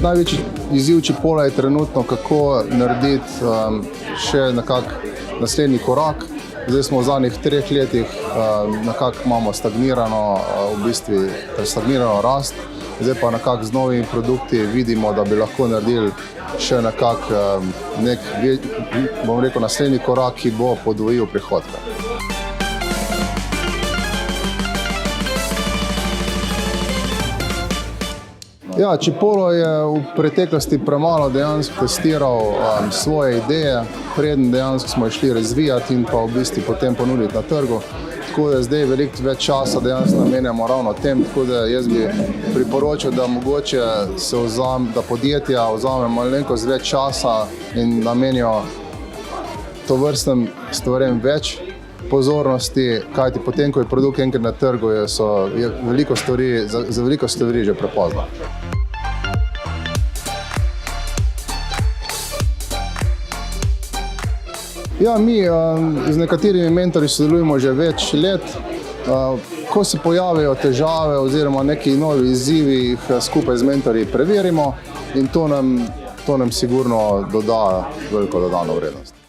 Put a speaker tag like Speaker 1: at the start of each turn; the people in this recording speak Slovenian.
Speaker 1: Največji izziv Chipola je trenutno, kako narediti še nekako naslednji korak. Zdaj smo v zadnjih 3 letih, nekako imamo stagnirano rast. Zdaj pa nekako z novimi produkti vidimo, da bi lahko naredili še nekako naslednji korak, ki bo podvojil prihodke. Ja, Chipolo je v preteklosti premalo dejansko testiral svoje ideje, preden dejansko smo jih šli razvijati in pa v bistvu potem ponuditi na trgu. Tako da zdaj veliko več časa dejansko namenjamo ravno tem, tako da jaz bi priporočil, da mogoče da podjetja vzame malenkost več časa in namenijo tovrstnim stvarem več pozornosti, kajti potem, ko je produkt enkrat na trgu, je za veliko stvari že prepozno. Ja, mi z nekaterimi mentorji sodelujemo že več let. Ko se pojavijo težave oziroma neki novi izzivi, jih skupaj z mentorji preverimo in to nam sigurno doda veliko dodano vrednost.